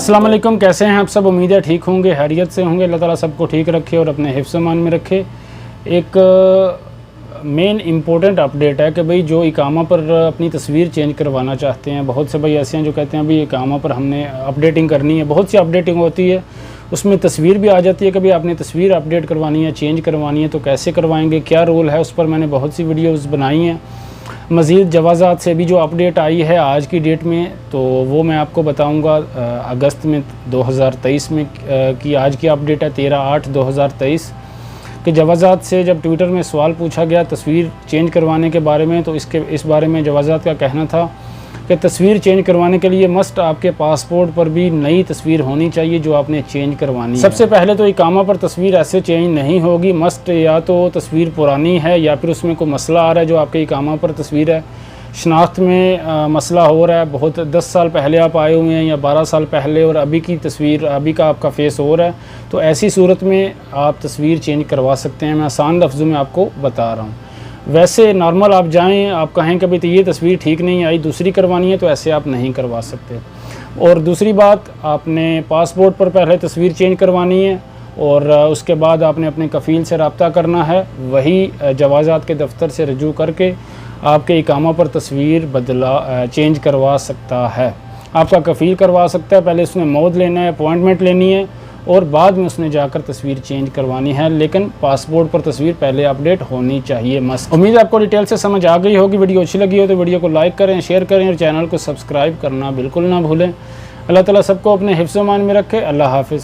अस्सलाम वालेकुम, कैसे हैं आप सब। उम्मीद है ठीक होंगे, हैरियत से होंगे। अल्लाह ताला सबको ठीक रखे और अपने हिफ्ज़ मान में रखे। एक मेन इम्पोर्टेंट अपडेट है कि भाई जो इकामा पर अपनी तस्वीर चेंज करवाना चाहते हैं, बहुत से भाई ऐसे हैं जो कहते हैं भाई इकामा पर हमने अपडेटिंग करनी है। बहुत सी अपडेटिंग होती है, उसमें तस्वीर भी आ जाती है कि भाई आपने तस्वीर अपडेट करवानी है, चेंज करवानी है, तो कैसे करवाएंगे, क्या रूल है, उस पर मैंने बहुत सी वीडियोज़ बनाई हैं। मज़ीद जवाज़ात से भी जो अपडेट आई है आज की डेट में, तो वो मैं आपको बताऊंगा अगस्त में 2023 में की आज की अपडेट है 13/8/2023 के जवाज़ात से। जब ट्विटर में सवाल पूछा गया तस्वीर चेंज करवाने के बारे में, तो इस बारे में जवाज़ात का कहना था कि तस्वीर चेंज करवाने के लिए मस्ट आपके पासपोर्ट पर भी नई तस्वीर होनी चाहिए जो आपने चेंज करवानी है। सबसे पहले तो इकामा पर तस्वीर ऐसे चेंज नहीं होगी। मस्ट या तो तस्वीर पुरानी है या फिर उसमें कोई मसला आ रहा है जो आपके इकामा पर तस्वीर है, शनाख्त में मसला हो रहा है, बहुत 10 साल पहले आप आए हुए हैं या 12 साल पहले और अभी की तस्वीर, अभी का आपका फेस हो रहा है, तो ऐसी सूरत में आप तस्वीर चेंज करवा सकते हैं। मैं आसान लफ्ज़ों में आपको बता रहा हूँ। वैसे नॉर्मल आप जाएं, आप कहें कि भाई तो ये तस्वीर ठीक नहीं आई, दूसरी करवानी है, तो ऐसे आप नहीं करवा सकते। और दूसरी बात, आपने पासपोर्ट पर पहले तस्वीर चेंज करवानी है और उसके बाद आपने अपने कफ़ील से रब्ता करना है। वही जवाज़ात के दफ्तर से रजू करके आपके इकामा पर तस्वीर चेंज करवा सकता है। आपका कफ़ील करवा सकता है। पहले उसने मौद लेना है, अपॉइंटमेंट लेनी है और बाद में उसने जाकर तस्वीर चेंज करवानी है, लेकिन पासपोर्ट पर तस्वीर पहले अपडेट होनी चाहिए मस्त। उम्मीद है आपको डिटेल से समझ आ गई होगी। वीडियो अच्छी लगी हो तो वीडियो को लाइक करें, शेयर करें और चैनल को सब्सक्राइब करना बिल्कुल ना भूलें। अल्लाह ताला सबको अपने हिफ्ज़-ओ-मान में रखे। अल्लाह हाफ़िज़।